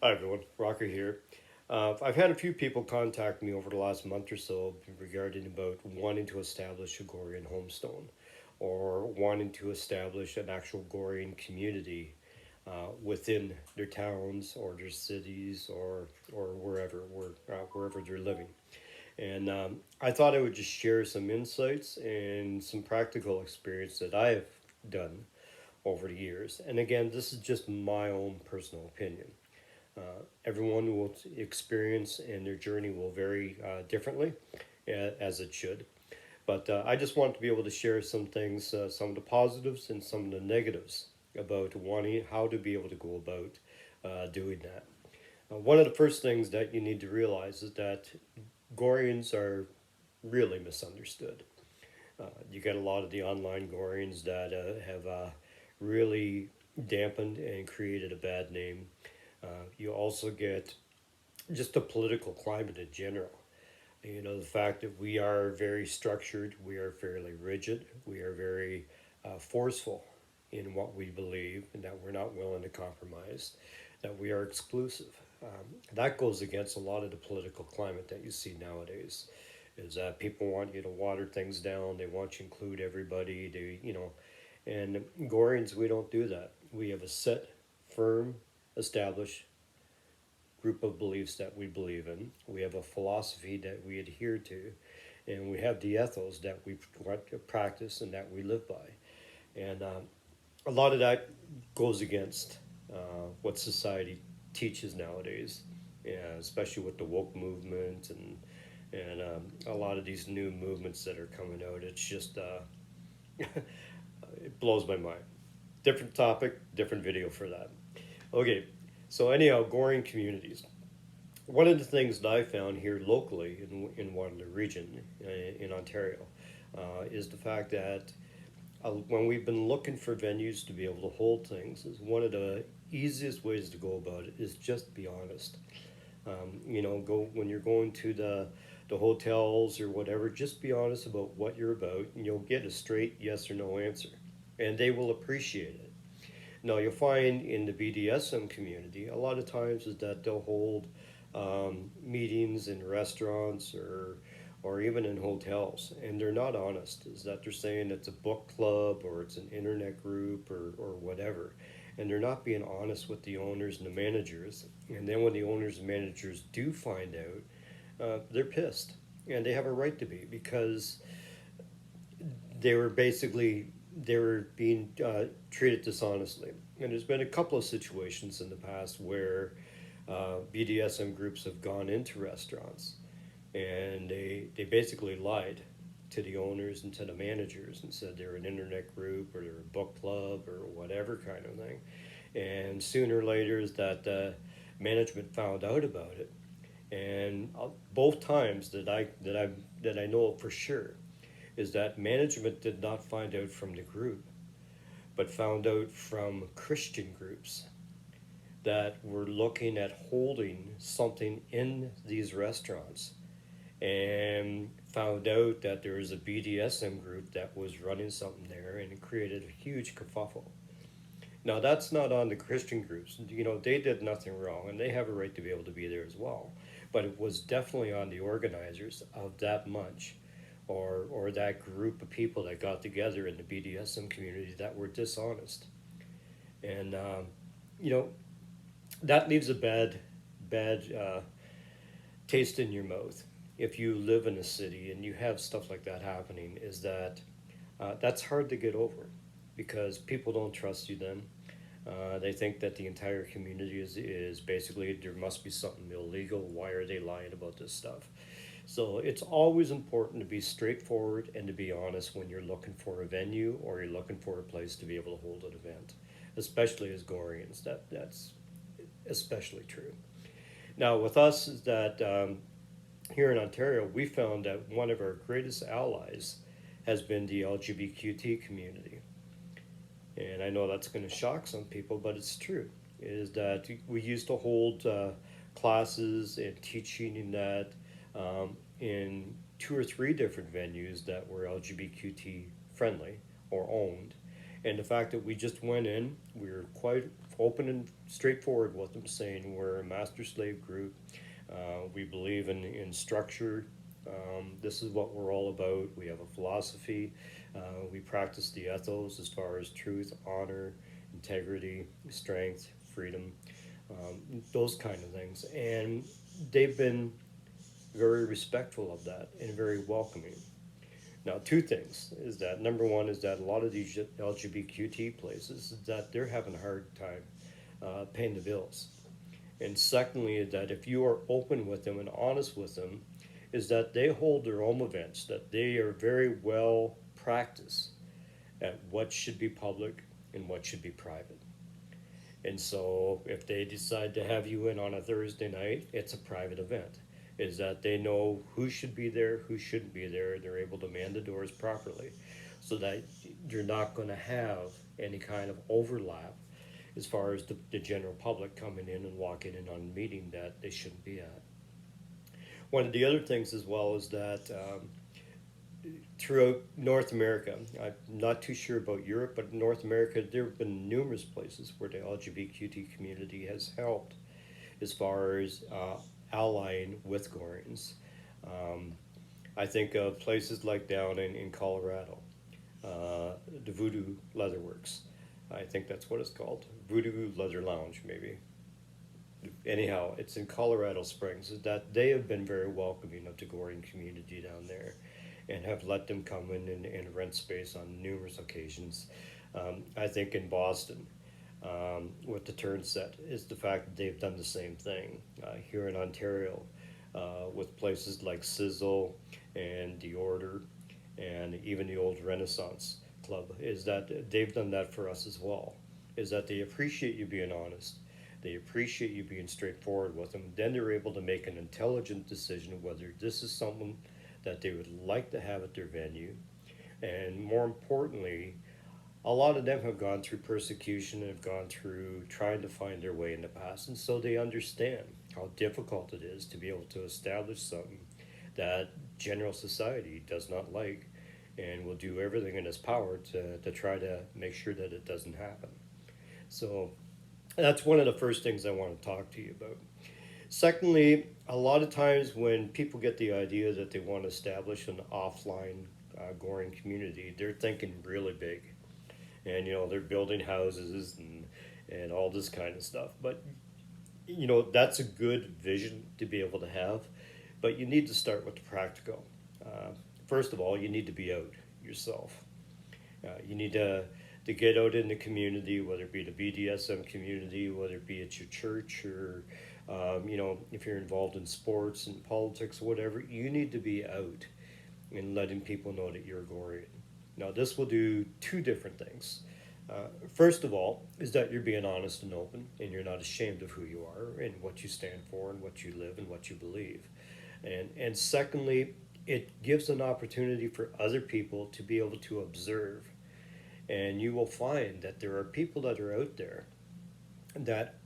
Hi everyone, Rocker here. I've had a few people contact me over the last month or so regarding about wanting to establish a Gorean homestone or wanting to establish an actual Gorean community within their towns or their cities or wherever they're living. And I thought I would just share some insights and some practical experience that I have done over the years. And again, this is just my own personal opinion. Everyone will experience and their journey will vary differently, as it should. But I just want to be able to share some things, some of the positives and some of the negatives about wanting how to be able to go about doing that. One of the first things that you need to realize is that Goreans are really misunderstood. You get a lot of the online Goreans that have really dampened and created a bad name. You also get just the political climate in general. You know, the fact that we are very structured, we are fairly rigid, we are very forceful in what we believe, and that we're not willing to compromise, that we are exclusive. That goes against a lot of the political climate that you see nowadays. Is that people want you to water things down, they want you to include everybody, and Goreans, we don't do that. We have a set, firm, established group of beliefs that we believe in. We have a philosophy that we adhere to, and we have the ethos that we want to practice and that we live by. And a lot of that goes against what society teaches nowadays, yeah, especially with the woke movement and a lot of these new movements that are coming out. It's just it blows my mind. Different topic, different video for that. Okay, so anyhow, Goring communities. One of the things that I found here locally in Waterloo region in Ontario is the fact that when we've been looking for venues to be able to hold things, is one of the easiest ways to go about it is just be honest. Go when you're going to the hotels or whatever. Just be honest about what you're about, and you'll get a straight yes or no answer, and they will appreciate it. Now you'll find in the BDSM community a lot of times is that they'll hold meetings in restaurants or even in hotels, and they're not honest. Is that they're saying it's a book club or it's an internet group or whatever, and they're not being honest with the owners and the managers. And then when the owners and managers do find out, they're pissed, and they have a right to be because they were being treated dishonestly. And there's been a couple of situations in the past where BDSM groups have gone into restaurants and they basically lied to the owners and to the managers and said they're an internet group or they're a book club or whatever kind of thing. And sooner or later is that management found out about it. And both times that I know for sure is that management did not find out from the group, but found out from Christian groups that were looking at holding something in these restaurants and found out that there was a BDSM group that was running something there and it created a huge kerfuffle. Now, that's not on the Christian groups. You know, they did nothing wrong and they have a right to be able to be there as well. But it was definitely on the organizers of that munch or that group of people that got together in the BDSM community that were dishonest. And, you know, that leaves a bad taste in your mouth if you live in a city and you have stuff like that happening, is that that's hard to get over because people don't trust you then. They think that the entire community is basically there must be something illegal. Why are they lying about this stuff? So it's always important to be straightforward and to be honest when you're looking for a venue or you're looking for a place to be able to hold an event, especially as Goreans. That's especially true. Now with us is that here in Ontario, we found that one of our greatest allies has been the LGBTQ community. And I know that's going to shock some people, but it's true. Is that we used to hold classes and teaching in that in two or three different venues that were LGBT friendly or owned. And the fact that we just went in, we were open and straightforward with them, saying we're a master slave group. We believe in structure. This is what we're all about. We have a philosophy. We practice the ethos as far as truth, honor, integrity, strength, freedom, those kind of things. And they've been very respectful of that and very welcoming. Now, two things is that number one is that a lot of these LGBTQT places is that they're having a hard time paying the bills. And secondly, is that if you are open with them and honest with them, is that they hold their own events, that they are very well practiced at what should be public and what should be private. And so if they decide to have you in on a Thursday night, it's a private event. Is that they know who should be there, who shouldn't be there, and they're able to man the doors properly so that you're not going to have any kind of overlap as far as the general public coming in and walking in on a meeting that they shouldn't be at. One of the other things as well is that throughout North America, I'm not too sure about Europe, but North America, there have been numerous places where the LGBTQ community has helped as far as allying with Goreans. I think of places like down in Colorado, the Voodoo Leatherworks. I think that's what it's called, Voodoo Leather Lounge, maybe. Anyhow, it's in Colorado Springs. That they have been very welcoming of the Gorean community down there, and have let them come in and rent space on numerous occasions. I think in Boston, with the turn set, is the fact that they've done the same thing here in Ontario with places like Sizzle and the Order and even the old Renaissance Club, is that they've done that for us as well. Is that they appreciate you being honest, they appreciate you being straightforward with them. Then they're able to make an intelligent decision whether this is someone that they would like to have at their venue. And more importantly, a lot of them have gone through persecution and have gone through trying to find their way in the past. And so they understand how difficult it is to be able to establish something that general society does not like, and will do everything in its power to try to make sure that it doesn't happen. So that's one of the first things I want to talk to you about. Secondly, a lot of times when people get the idea that they want to establish an offline Gorean community, they're thinking really big. And, they're building houses and all this kind of stuff. But, that's a good vision to be able to have. But you need to start with the practical. First of all, you need to be out yourself. You need to get out in the community, whether it be the BDSM community, whether it be at your church or if you're involved in sports and politics or whatever, you need to be out and letting people know that you're Gorean. Now, this will do two different things. First of all, is that you're being honest and open, and you're not ashamed of who you are and what you stand for and what you live and what you believe. And secondly, it gives an opportunity for other people to be able to observe. And you will find that there are people that are out there that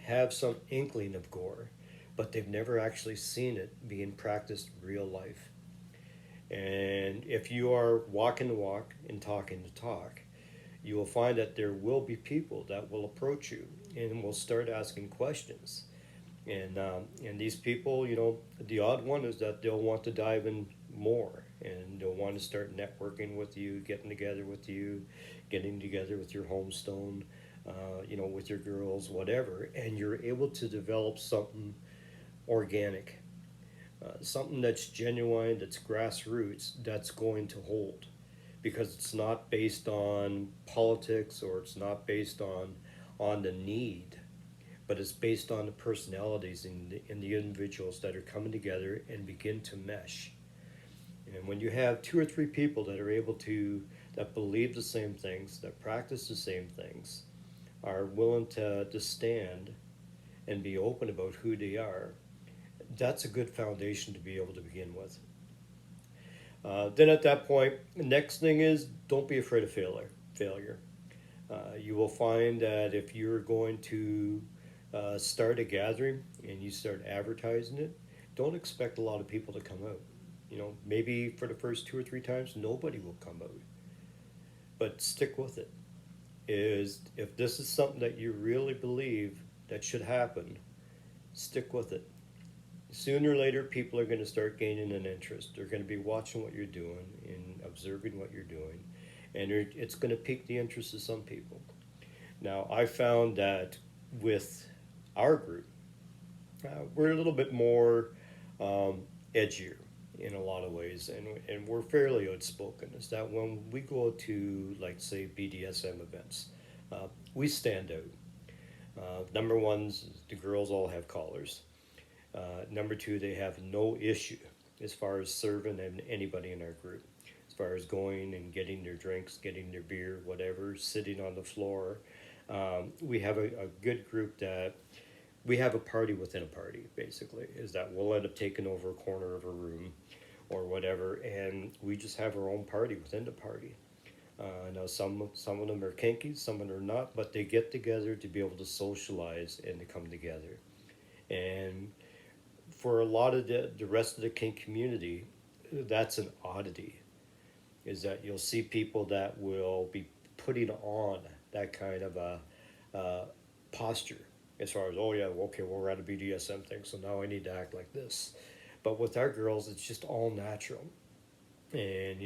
have some inkling of gore, but they've never actually seen it being practiced real life. And if you are walking the walk and talking the talk, you will find that there will be people that will approach you and will start asking questions. And these people, the odd one is that they'll want to dive in more, and they'll want to start networking with you, getting together with you, getting together with your homestone, with your girls, whatever, and you're able to develop something organic, something that's genuine, that's grassroots, that's going to hold, because it's not based on politics or it's not based on the need, but it's based on the personalities in the individuals that are coming together and begin to mesh. And when you have two or three people that are able that believe the same things, that practice the same things, are willing to stand and be open about who they are, that's a good foundation to be able to begin with. Then at that point, the next thing is don't be afraid of failure. You will find that if you're going to start a gathering and you start advertising it, don't expect a lot of people to come out. Maybe for the first two or three times, nobody will come out. But stick with it. is if this is something that you really believe that should happen, stick with it. Sooner or later, people are going to start gaining an interest. They're going to be watching what you're doing and observing what you're doing, and it's going to pique the interest of some people. Now, I found that with our group, we're a little bit more edgier in a lot of ways, and we're fairly outspoken. Is that when we go to, like, say, BDSM events, we stand out. Number one, the girls all have collars. Number two, they have no issue as far as serving anybody in our group. As far as going and getting their drinks, getting their beer, whatever, sitting on the floor. We have a good group that we have a party within a party, basically, is that we'll end up taking over a corner of a room or whatever, and we just have our own party within the party. Now, some of them are kinky, some of them are not, but they get together to be able to socialize and to come together. And for a lot of the rest of the kink community, that's an oddity. Is that you'll see people that will be putting on that kind of a posture as far as, oh yeah, okay, well, we're at a BDSM thing, so now I need to act like this. But with our girls, it's just all natural. And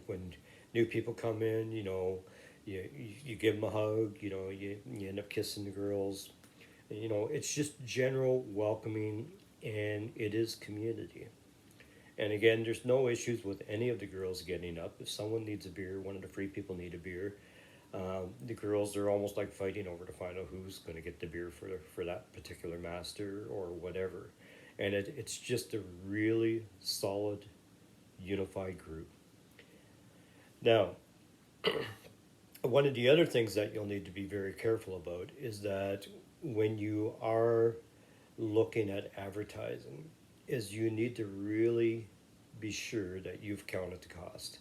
when new people come in, you give them a hug. You end up kissing the girls. It's just general welcoming, and it is community. And again, there's no issues with any of the girls getting up. If someone needs a beer, one of the free people need a beer. The girls are almost like fighting over to find out who's going to get the beer for that particular master or whatever. And it's just a really solid, unified group. Now, one of the other things that you'll need to be very careful about is that when you are looking at advertising, is you need to really be sure that you've counted the cost.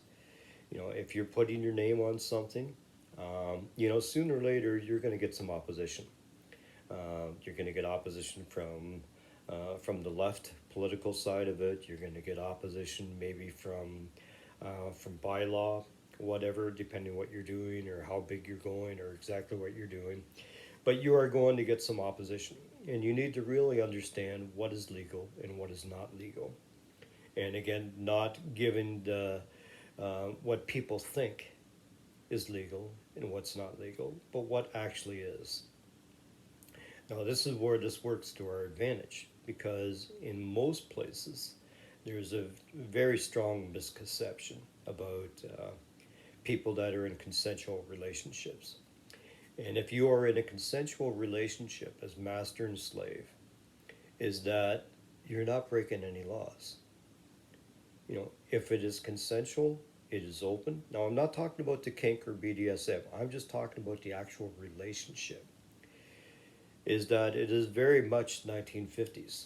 If you're putting your name on something, sooner or later you're going to get some opposition. You're going to get opposition from the left political side of it. You're going to get opposition maybe from bylaw, whatever, depending on what you're doing or how big you're going or exactly what you're doing. But you are going to get some opposition, and you need to really understand what is legal and what is not legal. And again, not giving the what people think is legal and what's not legal, but what actually is. Now, this is where this works to our advantage, because in most places, there's a very strong misconception about people that are in consensual relationships. And if you are in a consensual relationship as master and slave, is that you're not breaking any laws. If it is consensual, it is open. Now, I'm not talking about the kink or BDSM. I'm just talking about the actual relationship. Is that it is very much 1950s.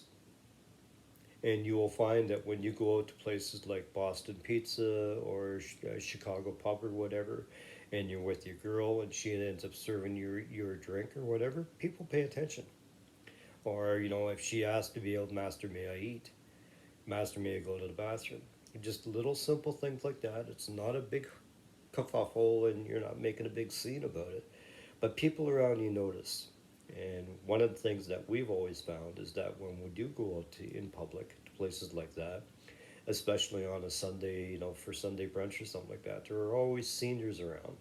And you will find that when you go out to places like Boston Pizza or Chicago Pub or whatever, and you're with your girl and she ends up serving your drink or whatever, people pay attention. Or, if she asks to be able, master, may I eat? Master, may I go to the bathroom? Just little simple things like that. It's not a big kerfuffle and you're not making a big scene about it. But people around you notice. And one of the things that we've always found is that when we do go out in public to places like that, especially on a Sunday, for Sunday brunch or something like that, there are always seniors around.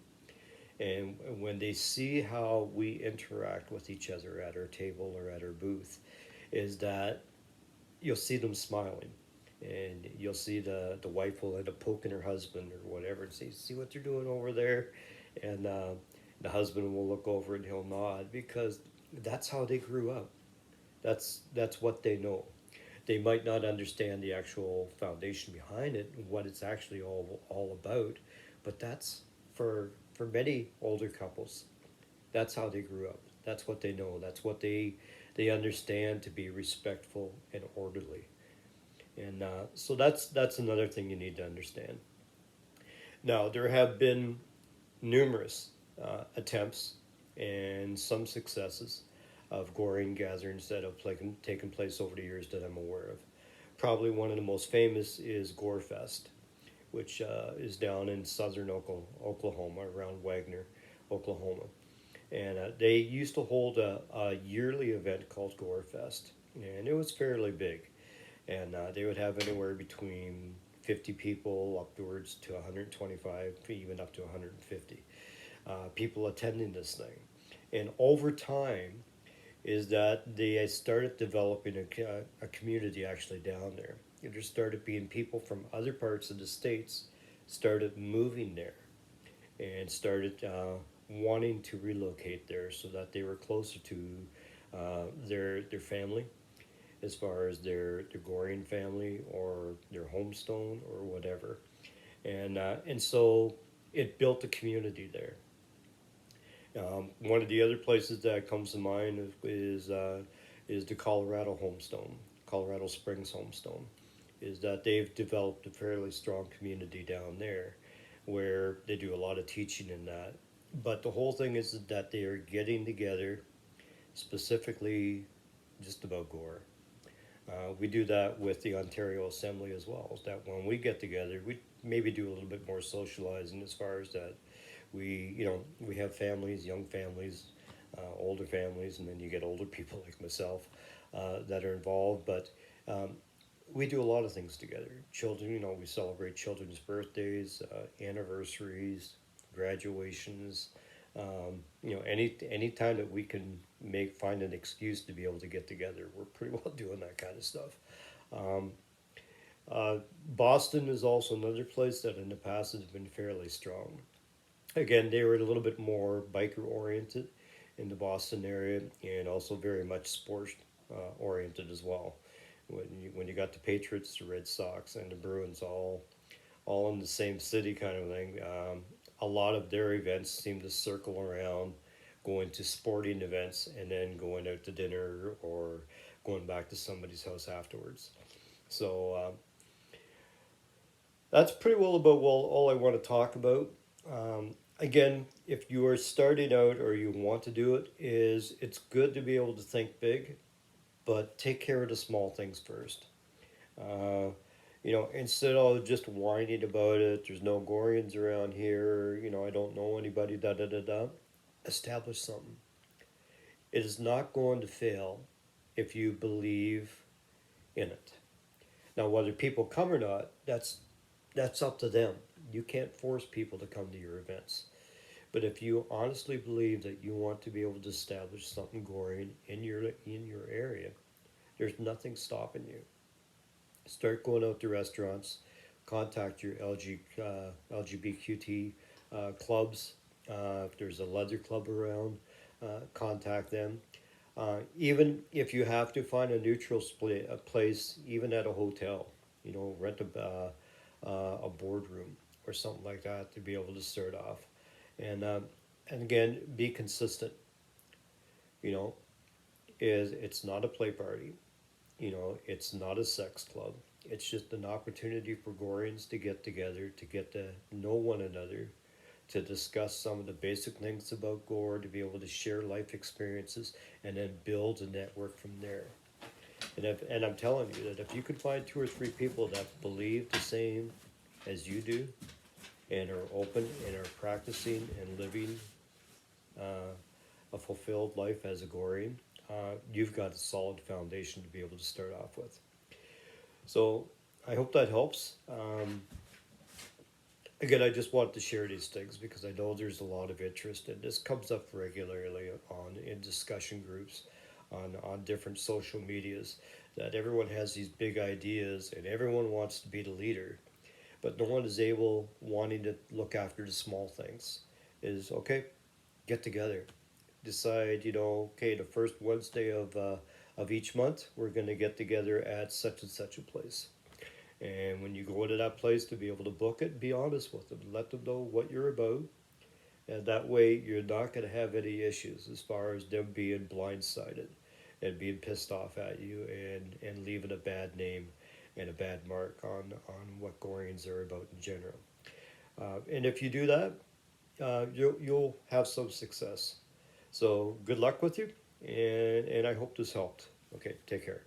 And when they see how we interact with each other at our table or at our booth, is that you'll see them smiling. And you'll see the wife will end up poking her husband or whatever and say, see what they're doing over there? And the husband will look over and he'll nod, because that's how they grew up. That's what they know. They might not understand the actual foundation behind it, what it's actually all about, but that's for many older couples. That's how they grew up. That's what they know. That's what they understand to be respectful and orderly. And so that's another thing you need to understand. Now, there have been numerous attempts and some successes of Gorean gatherings that have taken place over the years that I'm aware of. Probably one of the most famous is Gorefest, which is down in southern Oklahoma, around Wagner, Oklahoma. And they used to hold a yearly event called Gore Fest, and it was fairly big. And they would have anywhere between 50 people upwards to 125, even up to 150 people attending this thing. And over time, is that they started developing a community actually down there. There started being people from other parts of the states started moving there and started wanting to relocate there so that they were closer to their family, as far as their Gorean family or their homestone or whatever, and so it built a community there. One of the other places that comes to mind is the Colorado homestone, Colorado Springs homestone, is that they've developed a fairly strong community down there, where they do a lot of teaching in that. But the whole thing is that they are getting together specifically just about Gore. We do that with the Ontario Assembly as well. Is that when we get together, we maybe do a little bit more socializing as far as that we have families, young families, older families, and then you get older people like myself that are involved. But we do a lot of things together. Children, we celebrate children's birthdays, anniversaries, graduations. Any time that we can find an excuse to be able to get together, we're pretty well doing that kind of stuff. Um, Boston is also another place that in the past has been fairly strong. Again, they were a little bit more biker oriented in the Boston area, and also very much sports oriented as well. When you got the Patriots, the Red Sox, and the Bruins all in the same city kind of thing, a lot of their events seem to circle around going to sporting events and then going out to dinner or going back to somebody's house afterwards. So that's pretty well about all I want to talk about. Again, if you are starting out or you want to do it, it's good to be able to think big, but take care of the small things first. Uh, instead of just whining about it, there's no Goreans around here, I don't know anybody, da da da da. Establish something. It is not going to fail if you believe in it. Now, whether people come or not, that's up to them. You can't force people to come to your events. But if you honestly believe that you want to be able to establish something Gorean in your area, there's nothing stopping you. Start going out to restaurants, contact your LGBTQ clubs. If there's a leather club around, contact them. Even if you have to find a neutral split, a place, even at a hotel, rent a boardroom or something like that to be able to start off. And again, be consistent. You know, it's not a play party. It's not a sex club. It's just an opportunity for Goreans to get together, to get to know one another, to discuss some of the basic things about Gore, to be able to share life experiences, and then build a network from there. And I'm telling you that if you could find two or three people that believe the same as you do, and are open and are practicing and living uh, a fulfilled life as a Gorean, you've got a solid foundation to be able to start off with. So I hope that helps. Again, I just wanted to share these things because I know there's a lot of interest, and this comes up regularly in discussion groups, on different social medias, that everyone has these big ideas and everyone wants to be the leader, but no one is able wanting to look after the small things. Is okay, get together, decide. Okay, the first Wednesday of each month, we're going to get together at such and such a place. And when you go to that place, to be able to book it, be honest with them. Let them know what you're about. And that way, you're not going to have any issues as far as them being blindsided and being pissed off at you, and leaving a bad name and a bad mark on what Goreans are about in general. And if you do that, you'll have some success. So good luck with you, and I hope this helped. Okay, take care.